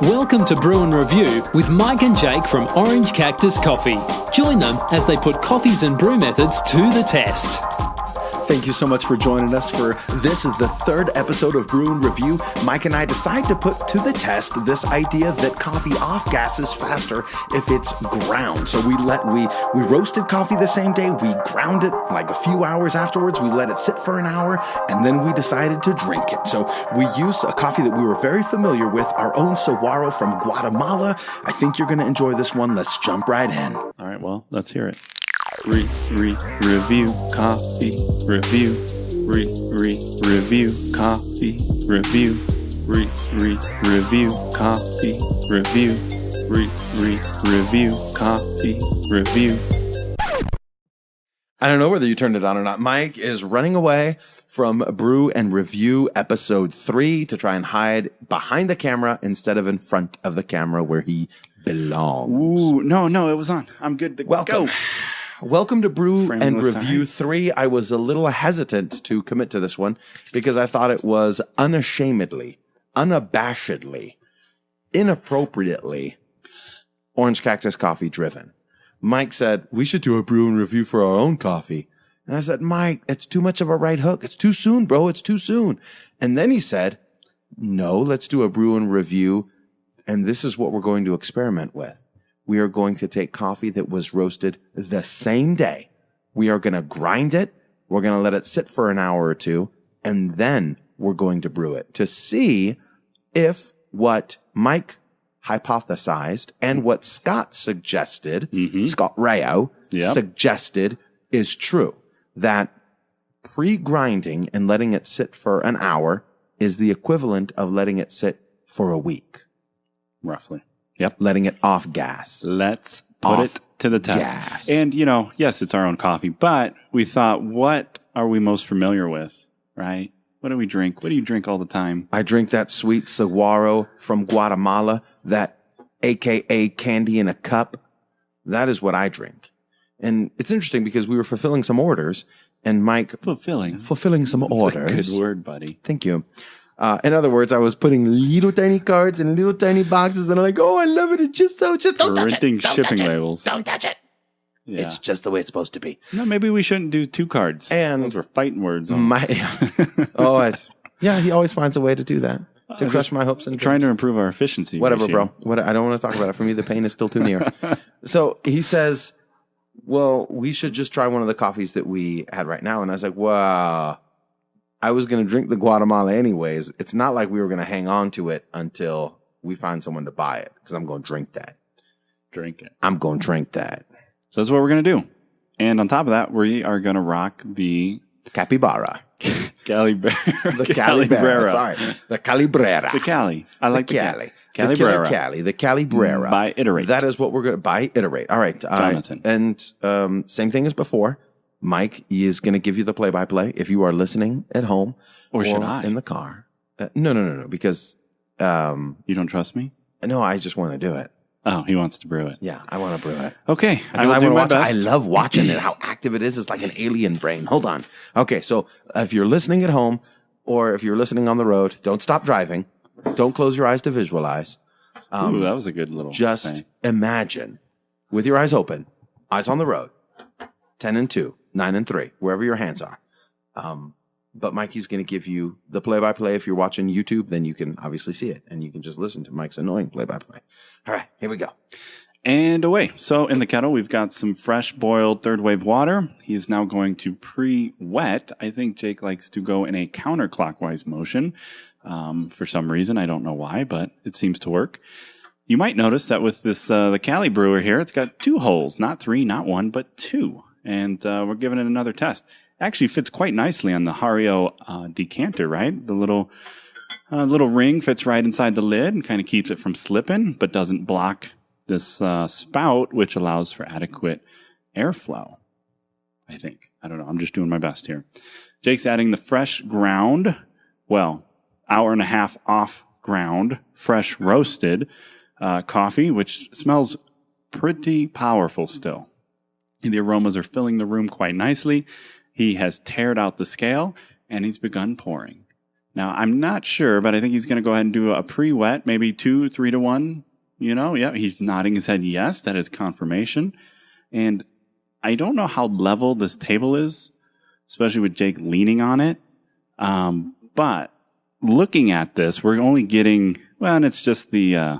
Welcome to Brew and Review with Mike and Jake from Orange Cactus Coffee. Join them as they put coffees and brew methods to the test. Thank you so much for joining us for this is the third episode of Brew and Review. Mike and I decide to put to the test this idea that coffee off-gasses faster if it's ground. So we roasted coffee the same day, we ground it like a few hours afterwards, we let it sit for an hour, and then we decided to drink it. So we use a coffee that we were very familiar with, our own Saguaro from Guatemala. I think you're going to enjoy this one. Let's jump right in. All right, well, let's hear it. Review coffee, review, review coffee, review, review coffee, review, review coffee, review. I don't know whether you turned it on or not. Mike is running away from Brew and Review episode 3 to try and hide behind the camera instead of in front of the camera where he belongs. Ooh, no, it was on. I'm good to go. Welcome to Brew Framing and with Review 3. I was a little hesitant to commit to this one because I thought it was unashamedly, unabashedly, inappropriately Orange Cactus Coffee driven. Mike said, we should do a Brew and Review for our own coffee. And I said, Mike, it's too much of a right hook. It's too soon, bro. It's too soon. And then he said, no, let's do a Brew and Review. And this is what we're going to experiment with. We are going to take coffee that was roasted the same day. We are going to grind it. We're going to let it sit for an hour or two. And then we're going to brew it to see if what Mike hypothesized and what Scott suggested, Scott Rayo suggested is true. That pre-grinding and letting it sit for an hour is the equivalent of letting it sit for a week. Roughly. Yep. Letting it off gas. Let's put it to the test. Gas. And, yes, it's our own coffee, but we thought, what are we most familiar with, right? What do we drink? What do you drink all the time? I drink that sweet Saguaro from Guatemala, that AKA candy in a cup. That is what I drink. And it's interesting because we were fulfilling some orders, and Mike... Fulfilling some orders. That's a good word, buddy. Thank you. In other words, I was putting little tiny cards in little tiny boxes, and I'm like, oh, I love it. It's just don't touch it. Printing Don't shipping touch it. labels. Don't touch it. Yeah. It's just the way it's supposed to be. No, maybe we shouldn't do 2 cards. And those were fighting words. He always finds a way to do that, to crush my hopes and dreams. Trying to improve our efficiency. Whatever, ratio. bro. I don't want to talk about it. For me, the pain is still too near. So he says, well, we should just try one of the coffees that we had right now. And I was like, wow. I was going to drink the Guatemala anyways. It's not like we were going to hang on to it until we find someone to buy it, because I'm going to drink that. Drink it. I'm going to drink that. So that's what we're going to do. And on top of that, we are going to rock the... Capybara. Calibrera. The Calibrera. Sorry. The Calibrera. The Cali. I like the Cali. Calibrera. The Calibrera. By Iterate. That is what we're going to... By Iterate. All right. Jonathan. And same thing as before. Mike is going to give you the play-by-play if you are listening at home or should I? In the car. No, because... you don't trust me? No, I just want to do it. Oh, he wants to brew it. Yeah, I want to brew it. Okay, I will do my best. I love watching it, how active it is. It's like an alien brain. Hold on. Okay, so if you're listening at home or if you're listening on the road, don't stop driving. Don't close your eyes to visualize. Ooh, that was a good little Just imagine, with your eyes open, eyes on the road, 10 and 2, 9 and 3, wherever your hands are. But Mikey's going to give you the play-by-play. If you're watching YouTube, then you can obviously see it, and you can just listen to Mike's annoying play-by-play. All right, here we go. And away. So in the kettle, we've got some fresh boiled third wave water. He's now going to pre-wet. I think Jake likes to go in a counterclockwise motion. For some reason, I don't know why, but it seems to work. You might notice that with this the Cali brewer here, it's got 2 holes, not 3, not 1, but 2. And we're giving it another test. Actually fits quite nicely on the Hario decanter, right? The little ring fits right inside the lid and kind of keeps it from slipping, but doesn't block this spout, which allows for adequate airflow, I think. I don't know. I'm just doing my best here. Jake's adding the fresh ground, well, hour and a half off ground, fresh roasted coffee, which smells pretty powerful still. The aromas are filling the room quite nicely. He has teared out the scale, and he's begun pouring. Now, I'm not sure, but I think he's going to go ahead and do a pre-wet, maybe 2, 3 to 1. Yeah, he's nodding his head yes. That is confirmation. And I don't know how level this table is, especially with Jake leaning on it. But looking at this, we're only getting, and it's just the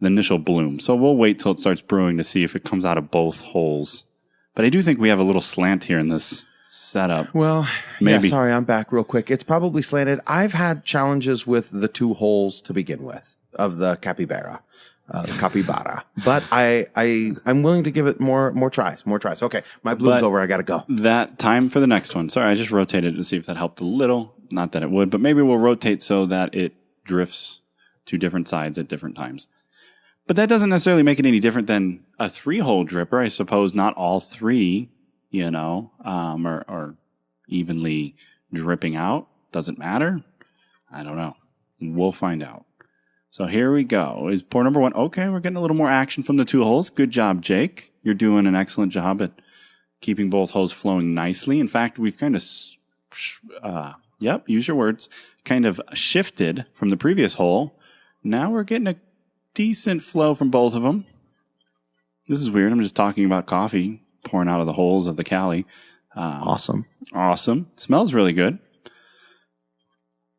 initial bloom. So we'll wait till it starts brewing to see if it comes out of both holes. But I do think we have a little slant here in this setup. Well, maybe. Yeah, sorry, I'm back real quick. It's probably slanted. I've had challenges with the 2 holes to begin with of the capybara. But I'm willing to give it more tries. Okay, my bloom's over. I got to go. That time for the next one. Sorry, I just rotated to see if that helped a little. Not that it would, but maybe we'll rotate so that it drifts to different sides at different times. But that doesn't necessarily make it any different than a 3-hole dripper. I suppose not all 3, are evenly dripping out. Doesn't matter. I don't know. We'll find out. So here we go. Is pour number 1. Okay, we're getting a little more action from the 2 holes. Good job, Jake. You're doing an excellent job at keeping both holes flowing nicely. In fact, we've kind of, use your words, kind of shifted from the previous hole. Now we're getting a decent flow from both of them. This is weird. I'm just talking about coffee pouring out of the holes of the Cali. Awesome. Smells really good.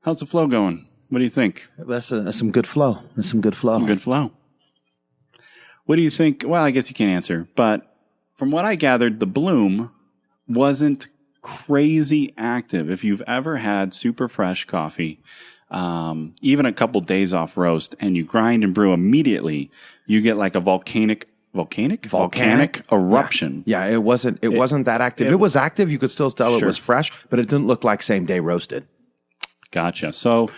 How's the flow going? What do you think? That's some good flow. Some good flow. What do you think? Well, I guess you can't answer. But from what I gathered, the bloom wasn't crazy active. If you've ever had super fresh coffee, even a couple days off roast, and you grind and brew immediately, you get like a volcanic eruption. Yeah, it wasn't that active. It was active. You could still tell it was fresh, but it didn't look like same day roasted. Gotcha. So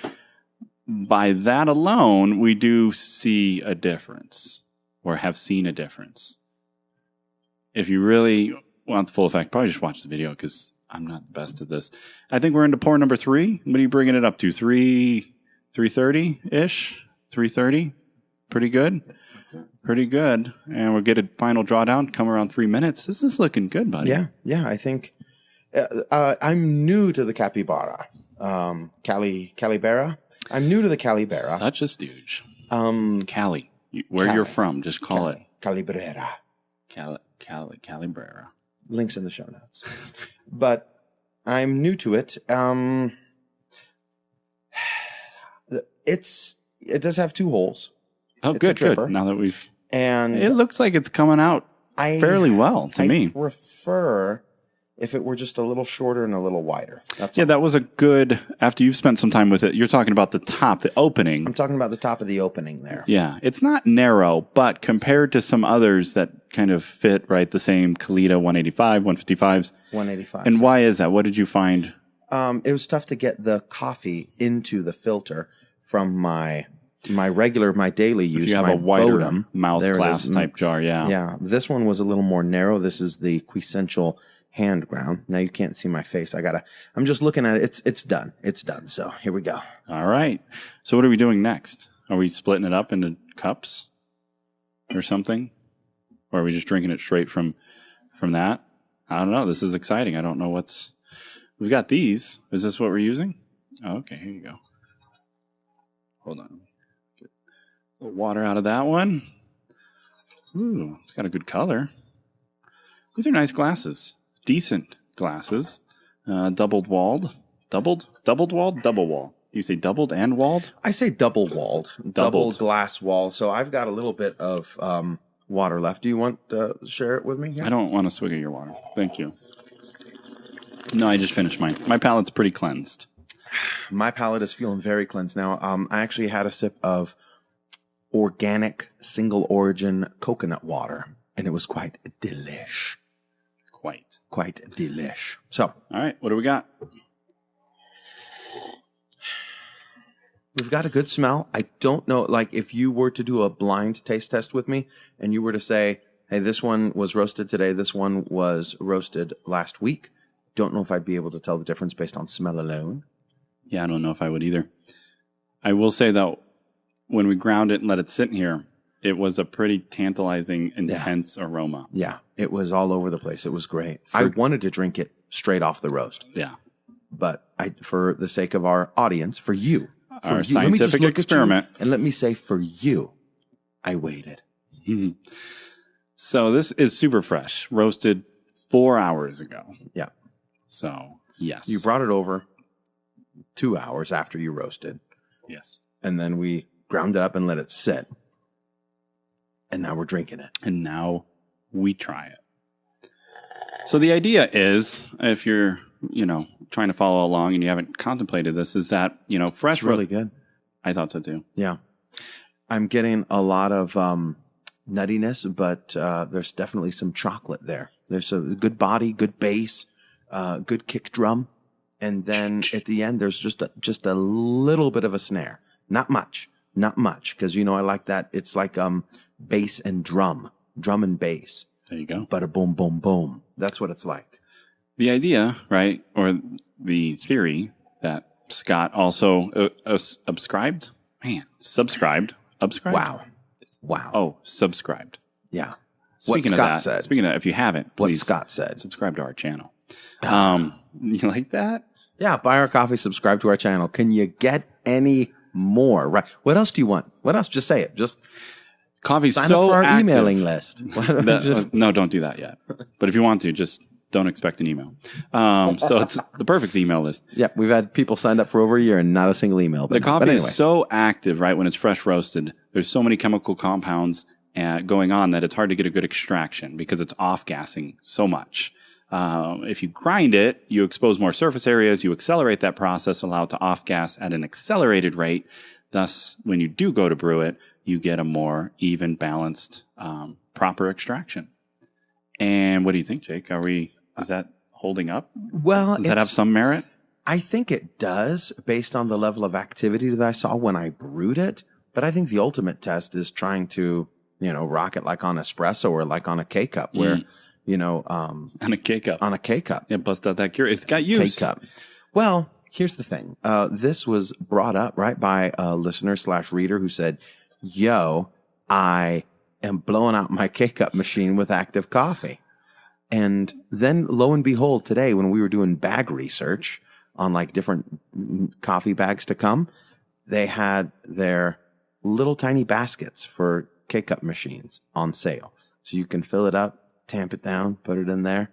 by that alone, we do see a difference, or have seen a difference. If you really want the full effect, probably just watch the video because I'm not the best at this. I think we're into pour number 3. What are you bringing it up to? 330-ish? 330? Pretty good? Pretty good. And we'll get a final drawdown, come around 3 minutes. This is looking good, buddy. Yeah, I think I'm new to the capybara. Calibera. I'm new to the Calibera. Such a stooge. Cali. Where you're from, just call it. Calibrera. Calibrera. Links in the show notes. But I'm new to it. It does have 2 holes. Oh, it's good. Now that and it looks like it's coming out fairly well to me. I prefer if it were just a little shorter and a little wider. That was a good, after you've spent some time with it, you're talking about the top, the opening. I'm talking about the top of the opening there. Yeah. It's not narrow, but compared to some others that kind of fit, right, the same Kalita 185, 155s. 185. And why is that? What did you find? It was tough to get the coffee into the filter from my daily use. If you have my a wider Bodum. mouth glass type jar, yeah. Yeah. This one was a little more narrow. This is the Quessential hand ground. Now you can't see my face. I'm just looking at it. It's done. So here we go. All right. So what are we doing next? Are we splitting it up into cups or something? Or are we just drinking it straight from that? I don't know. This is exciting. I don't know we've got these. Is this what we're using? Oh, okay. Here you go. Hold on. Get a little water out of that one. Ooh, it's got a good color. These are nice glasses. Decent glasses, double walled. Do you say doubled and walled? I say double walled, double glass wall. So I've got a little bit of water left. Do you want to share it with me here? I don't want a swig of your water. Thank you. No, I just finished mine. My palate's pretty cleansed. My palate is feeling very cleansed now. I actually had a sip of organic single origin coconut water, and it was quite delish. Quite delish. So, all right, what do we got? We've got a good smell. I don't know, like if you were to do a blind taste test with me and you were to say, hey, this one was roasted today, this one was roasted last week, don't know if I'd be able to tell the difference based on smell alone. Yeah, I don't know if I would either. I will say, though, when we ground it and let it sit in here, it was a pretty tantalizing, intense aroma. Yeah, it was all over the place. It was great. I wanted to drink it straight off the roast. Yeah. But for the sake of our audience, for you, our scientific experiment, and let me say for you, I waited. Mm-hmm. So this is super fresh, roasted 4 hours ago. Yeah. So, yes. You brought it over 2 hours after you roasted. Yes. And then we ground it up and let it sit. And now we're drinking it. And now we try it. So the idea is, if you're, trying to follow along and you haven't contemplated this, is that, fresh. It's really good. I thought so too. Yeah. I'm getting a lot of nuttiness, but there's definitely some chocolate there. There's a good body, good bass, good kick drum. And then at the end, there's just a little bit of a snare. Not much, because, I like that. It's like bass and drum and bass. There you go. Bada boom, boom, boom. That's what it's like. The idea, right, or the theory that Scott also subscribed. Wow. Oh, subscribed. Yeah. Speaking of that, if you haven't, please what Scott said. Subscribe to our channel. You like that? Yeah, buy our coffee, subscribe to our channel. Can you get any more? Right. What else do you want? What else? Just say it. Just coffee's sign so up for our active. emailing list. No, don't do that yet. But if you want to, just don't expect an email. So it's the perfect email list. Yeah, we've had people signed up for over a year and not a single email. The coffee is so active, right? When it's fresh roasted, there's so many chemical compounds going on that it's hard to get a good extraction because it's off-gassing so much. If you grind it, you expose more surface areas, you accelerate that process, allow it to off-gas at an accelerated rate. Thus, when you do go to brew it, you get a more even, balanced, proper extraction. And what do you think, Jake? Is that holding up? Well, does that have some merit? I think it does, based on the level of activity that I saw when I brewed it. But I think the ultimate test is trying to, rock it like on espresso or like on a K-cup, where, on a K-cup. On a K-cup. Yeah, bust out that cure. It's got use. K-cup. Well, here's the thing. This was brought up, right, by a listener/reader who said, yo, I am blowing out my K-cup machine with active coffee. And then, lo and behold, today when we were doing bag research on like different coffee bags to come, they had their little tiny baskets for K-cup machines on sale. So you can fill it up, tamp it down, put it in there.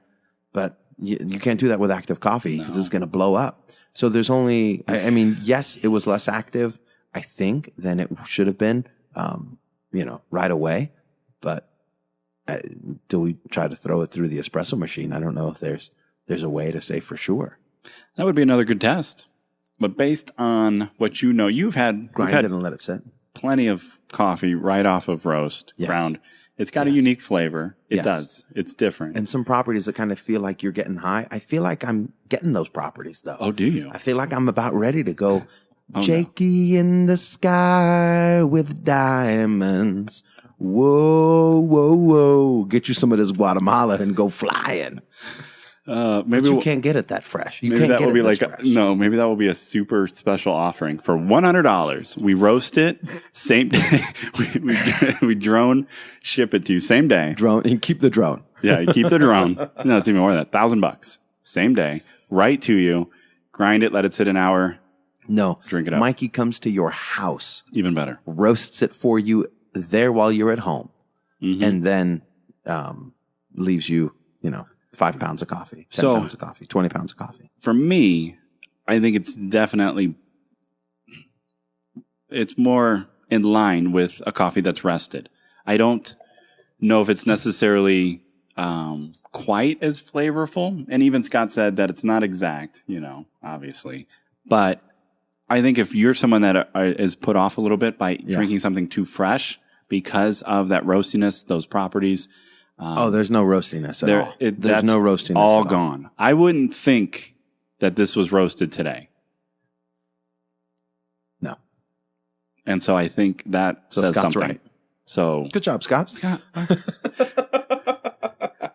But you can't do that with active coffee because it's going to blow up. So there's only, yes, it was less active, I think, than it should have been, right away. But till we try to throw it through the espresso machine, I don't know if there's a way to say for sure. That would be another good test. But based on what you've had grind it and let it sit. Plenty of coffee right off of roast, ground. It's got a unique flavor. It does. It's different. And some properties that kind of feel like you're getting high. I feel like I'm getting those properties, though. Oh, do you? I feel like I'm about ready to go Jakey in the sky with diamonds. Whoa, whoa, whoa. Get you some of this Guatemala and go flying. Maybe but you can't get it that fresh. You can't get it that fresh. Maybe that will be a super special offering for $100. We roast it same day. we drone ship it to you same day. Drone and keep the drone. Yeah, you keep the drone. No, it's even more than that. $1,000 same day, right to you. Grind it, let it sit an hour. No, drink it up. Mikey comes to your house, even better. Roasts it for you there while you're at home, and then leaves you, 5 pounds of coffee, 10 pounds of coffee, 20 pounds of coffee. For me, I think it's more in line with a coffee that's rested. I don't know if it's necessarily quite as flavorful. And even Scott said that it's not exact, obviously. But I think if you're someone that is put off a little bit by drinking something too fresh because of that roastiness, those properties. There's no roastiness at all. There's no roastiness all gone. I wouldn't think that this was roasted today. No. And so I think that says Scott's something. Right. So good job, Scott.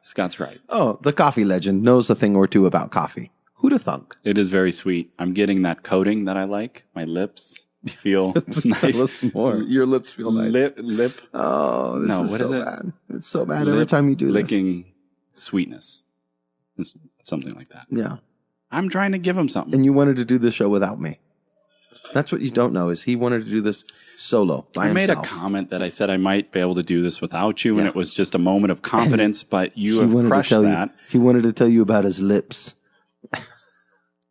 Scott's right. Oh, the coffee legend knows a thing or two about coffee. Who'da thunk? It is very sweet. I'm getting that coating that I like. My lips. feel nice. Tell us more. Your lips feel nice. Lip. Oh, this No, is what so is it? bad. It's so bad every time you do this. Licking sweetness. It's something like that. Yeah. I'm trying to give him something. And you wanted to do the show without me. That's what you don't know is he wanted to do this solo by I made himself. a comment that I said I might be able to do this without you, Yeah. and it was just a moment of confidence, but you He have wanted to crushed tell that. you. He wanted to tell you about his lips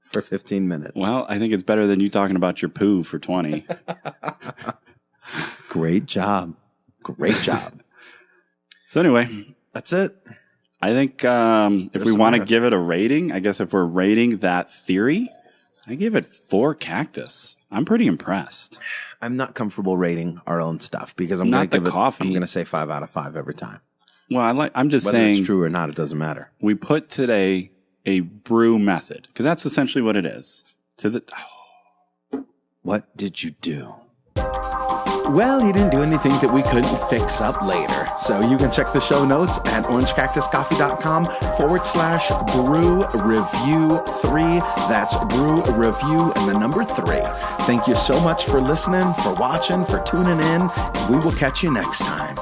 for 15 minutes. Well, I think it's better than you talking about your poo for 20. Great job. Great job. So anyway, That's it. I think if we some want to more. give it a rating, I guess if we're rating that theory, I give it 4 cactus. I'm pretty impressed. I'm not comfortable rating our own stuff because I'm Not going to the give coffee. I'm going to say 5 out of 5 every time. Well, I'm just Whether saying it's true or not, it doesn't matter. we put today a brew method because that's essentially what it is. What did you do? Well, he didn't do anything that we couldn't fix up later. So you can check the show notes at orangecactuscoffee.com/brew review 3. That's brew review and the number 3. Thank you so much for listening, for watching, for tuning in, and we will catch you next time.